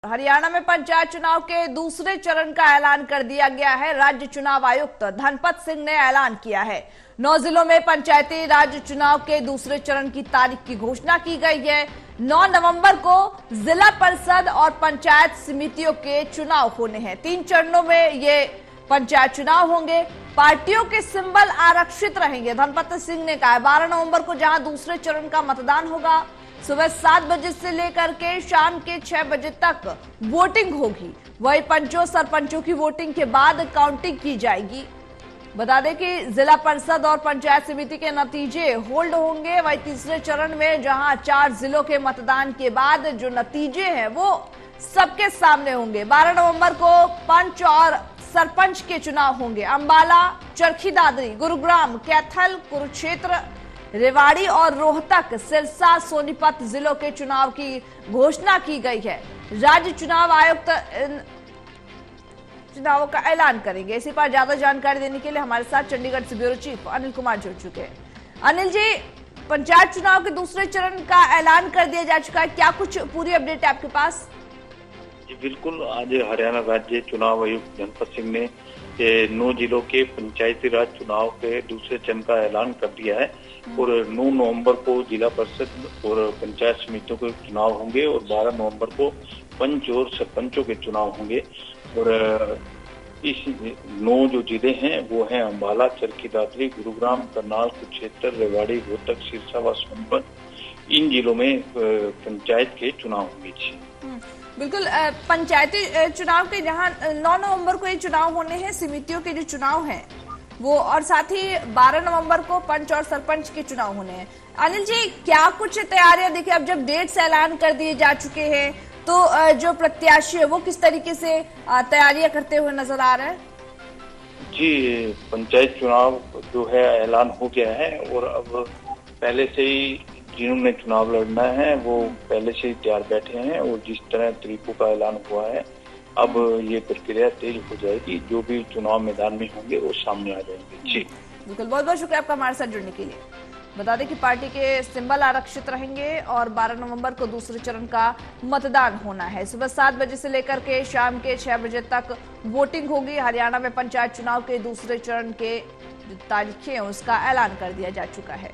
हरियाणा में पंचायत चुनाव के दूसरे चरण का ऐलान कर दिया गया है। राज्य चुनाव आयुक्त धनपत सिंह ने ऐलान किया है। 9 जिलों में पंचायती राज चुनाव के दूसरे चरण की तारीख की घोषणा की गई है। 9 नवंबर को जिला परिषद और पंचायत समितियों के चुनाव होने हैं। 3 चरणों में ये पंचायत चुनाव होंगे। पार्टियों के सिंबल आरक्षित रहेंगे। धनपत सिंह ने कहा 12 नवंबर को जहां दूसरे चरण का मतदान होगा, सुबह 7 बजे से लेकर के शाम के 6 बजे तक वोटिंग होगी। वही पंचों सरपंचों की वोटिंग के बाद काउंटिंग की जाएगी। बता दें कि जिला परिषद और पंचायत समिति के नतीजे होल्ड होंगे। वही तीसरे चरण में जहां 4 जिलों के मतदान के बाद जो नतीजे हैं वो सबके सामने होंगे। 12 नवंबर को पंच और सरपंच के चुनाव होंगे। अंबाला, चरखी दादरी, गुरुग्राम, कैथल, कुरुक्षेत्र, रेवाड़ी और रोहतक, सिरसा, सोनीपत जिलों के चुनाव की घोषणा की गई है। राज्य चुनाव आयुक्त चुनावों का ऐलान करेंगे। इसी पर ज्यादा जानकारी देने के लिए हमारे साथ चंडीगढ़ से ब्यूरो चीफ अनिल कुमार जुड़ चुके हैं। अनिल जी, पंचायत चुनाव के दूसरे चरण का ऐलान कर दिया जा चुका है, क्या कुछ पूरी अपडेट है आपके पास? जी बिल्कुल, आज हरियाणा राज्य चुनाव आयुक्त धनपत सिंह ने 9 जिलों के पंचायती राज चुनाव के दूसरे चरण का ऐलान कर दिया है और 9 नवंबर को जिला परिषद और पंचायत समितियों के चुनाव होंगे और 12 नवंबर को पंच और सरपंचों के चुनाव होंगे। और इस 9 जो जिले हैं वो हैं अंबाला, चरखी दादरी, गुरुग्राम, करनाल, कुरुक्षेत्र, रेवाड़ी, रोहतक, सिरसा व सोनीपत। इन जिलों में पंचायत के चुनाव होंगे। बिल्कुल, पंचायती चुनाव के जहां 9 नवंबर को ये चुनाव होने हैं, समितियों के जो चुनाव हैं वो, और साथ ही 12 नवंबर को पंच और सरपंच के चुनाव होने हैं। अनिल जी, क्या कुछ तैयारियां देखिए, अब जब डेट्स ऐलान कर दिए जा चुके हैं तो जो प्रत्याशी है वो किस तरीके से तैयारियां करते हुए नजर आ रहे हैं? जी, पंचायत चुनाव जो है ऐलान हो गया है और अब पहले से ही जिन्होंने चुनाव लड़ना है वो पहले से ही तैयार बैठे हैं और जिस तरह तरीकों का ऐलान हुआ है अब ये प्रक्रिया तेज हो जाएगी। जो भी चुनाव मैदान में होंगे वो सामने आ जाएंगे। जी बिल्कुल, बहुत बहुत शुक्रिया आपका हमारे साथ जुड़ने के लिए। बता दें कि पार्टी के सिंबल आरक्षित रहेंगे और 12 नवंबर को दूसरे चरण का मतदान होना है। सुबह 7 बजे से लेकर के शाम के 6 बजे तक वोटिंग होगी। हरियाणा में पंचायत चुनाव के दूसरे चरण के तारीखें उसका ऐलान कर दिया जा चुका है।